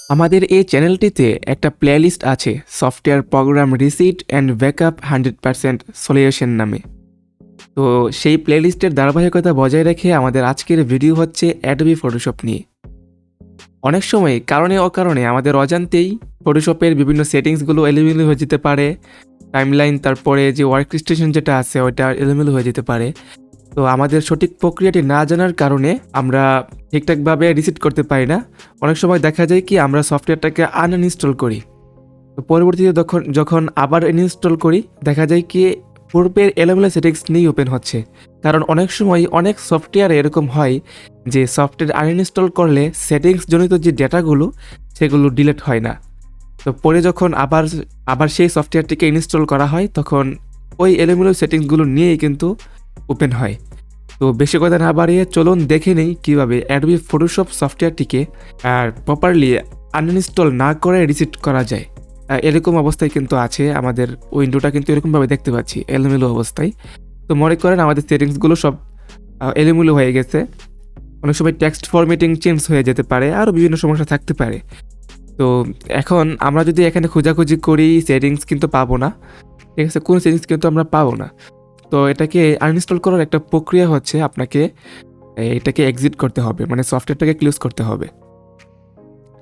আমাদের এই চ্যানেলটিতে একটা প্লেলিস্ট আছে software program receipt and backup 100% solution নামে। তো সেই প্লেলিস্টের ধারাবাহিকতা বজায় রেখে আমাদের আজকের ভিডিও হচ্ছে অ্যাডোবি ফটোশপ নিয়ে। অনেক সময় কারণে অকারণে আমাদের অজান্তেই ফটোশপের বিভিন্ন সেটিংসগুলো এলোমেলো হয়ে যেতে পারে, টাইমলাইন তারপরে যে ওয়ার্ক স্টেশন যেটা আছে ওইটা এলোমেলো হয়ে যেতে পারে। তো আমাদের সঠিক প্রক্রিয়াটি না জানার কারণে আমরা ঠিকঠাকভাবে রিসেট করতে পারি না। অনেক সময় দেখা যায় কি আমরা সফটওয়্যারটাকে আনইনস্টল করি, তো পরবর্তীতে যখন আবার ইনস্টল করি দেখা যায় কি পূর্বের এলোমেলো সেটিংস নিয়েই ওপেন হচ্ছে। কারণ অনেক সময় অনেক সফটওয়্যারে এরকম হয় যে সফটওয়্যার আনইনস্টল করলে সেটিংস জনিত যে ডেটাগুলো সেগুলো ডিলিট হয় না। তো পরে যখন আবার সেই সফটওয়্যারটিকে ইনস্টল করা হয় তখন ওই এলোমেলো সেটিংসগুলো নিয়েই কিন্তু ওপেন হয়। তো বেশি কথা না বাড়িয়ে চলুন দেখে নেই কীভাবে অ্যাডোবি ফটোশপ সফটওয়্যারটিকে প্রপারলি আনইনস্টল না করে রিসেট করা যায়। এরকম অবস্থায় কিন্তু আছে, আমাদের উইন্ডোটা কিন্তু এরকমভাবে দেখতে পাচ্ছি এলোমেলো অবস্থায়। তো মনে করেন আমাদের সেটিংসগুলো সব এলোমেলো হয়ে গেছে, অনেক সময় টেক্সট ফরম্যাটিং চেঞ্জ হয়ে যেতে পারে, আরও বিভিন্ন সমস্যা থাকতে পারে। তো এখন আমরা যদি এখানে খোঁজাখুঁজি করি সেটিংস কিন্তু পাবো না, ঠিক আছে, কোনো সেটিংস কিন্তু আমরা পাবো না। তো এটাকে আনইনস্টল করার একটা প্রক্রিয়া হচ্ছে আপনাকে এটাকে এক্সিট করতে হবে, মানে সফটওয়্যারটাকে ক্লোজ করতে হবে।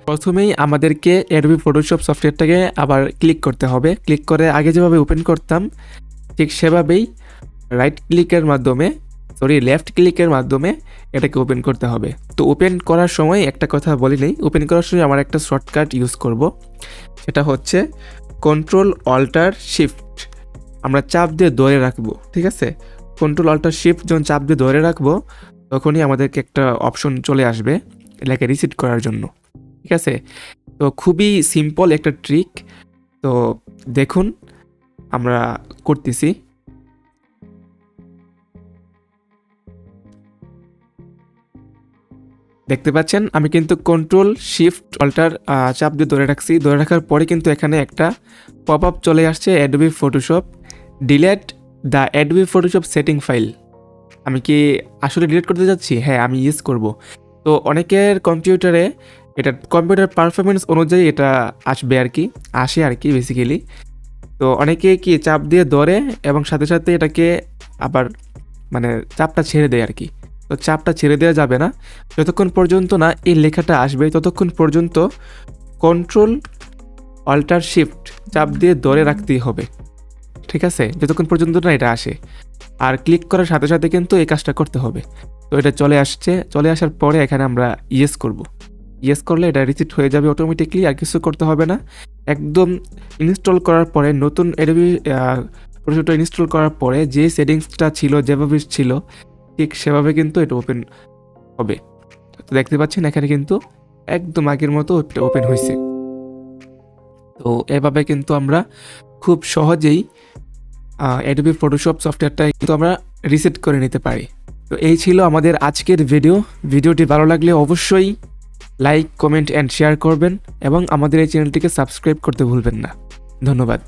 প্রথমেই আমাদেরকে অ্যাডোবি ফটোশপ সফটওয়্যারটাকে আবার ক্লিক করতে হবে। ক্লিক করে আগে যেভাবে ওপেন করতাম ঠিক সেভাবেই লেফট ক্লিকের মাধ্যমে এটাকে ওপেন করতে হবে। তো ওপেন করার সময় একটা কথা বলি নেই, ওপেন করার সময় আমার একটা শর্টকাট ইউজ করব, সেটা হচ্ছে কন্ট্রোল অল্টার শিফট। আমরা চাপ দিয়ে ধরে রাখবো, ঠিক আছে, কন্ট্রোল অল্টার শিফট যখন চাপ দিয়ে ধরে রাখবো তখনই আমাদেরকে একটা অপশন চলে আসবে এটাকে রিসেট করার জন্য, ঠিক আছে। তো খুবই সিম্পল একটা ট্রিক, তো দেখুন আমরা করতেছি। দেখতে পাচ্ছেন আমি কিন্তু কন্ট্রোল শিফট অল্টার চাপ দিয়ে ধরে রাখছি। ধরে রাখার পরে কিন্তু এখানে একটা পপ আপ চলে আসছে Adobe Photoshop delete the Adobe Photoshop setting file. আমি কি আসলে ডিলিট করতে যাচ্ছি? হ্যাঁ, আমি ইউজ করব। তো অনেকের কম্পিউটারে এটা কম্পিউটার পারফরমেন্স অনুযায়ী এটা আসে আর কি বেসিক্যালি। তো অনেকে কি চাপ দিয়ে ধরে এবং সাথে সাথে এটাকে আবার মানে চাপটা ছেড়ে দেয় আর কি। তো চাপটা ছেড়ে দেওয়া যাবে না, যতক্ষণ পর্যন্ত না এই লেখাটা আসবে ততক্ষণ পর্যন্ত কন্ট্রোল অল্টার শিফট চাপ দিয়ে ধরে রাখতেই হবে, ঠিক আছে, যতক্ষণ পর্যন্ত না এটা আসে। আর ক্লিক করার সাথে সাথে কিন্তু এই কাজটা করতে হবে। তো এটা চলে আসার পরে এখানে আমরা ইয়েস করব। ইয়েস করলে এটা রিসেট হয়ে যাবে অটোমেটিকলি, আর কিছু করতে হবে না। একদম ইনস্টল করার পরে নতুন অ্যাডোবি ফটোশপটা ইনস্টল করার পরে যে সেটিংসটা ছিল যেভাবে ছিল ঠিক সেভাবে কিন্তু এটা ওপেন হবে। তো দেখতে পাচ্ছেন এখানে কিন্তু একদম আগের মতো ওপেন হয়েছে। তো এভাবে কিন্তু আমরা খুব সহজেই অ্যাডোবি ফটোশপ সফটওয়্যারটা কিন্তু আমরা রিসেট করে নিতে পারি। তো এই ছিল আমাদের আজকের ভিডিওটি ভালো লাগলে অবশ্যই লাইক, কমেন্ট অ্যান্ড শেয়ার করবেন এবং আমাদের এই চ্যানেলটিকে সাবস্ক্রাইব করতে ভুলবেন না। ধন্যবাদ।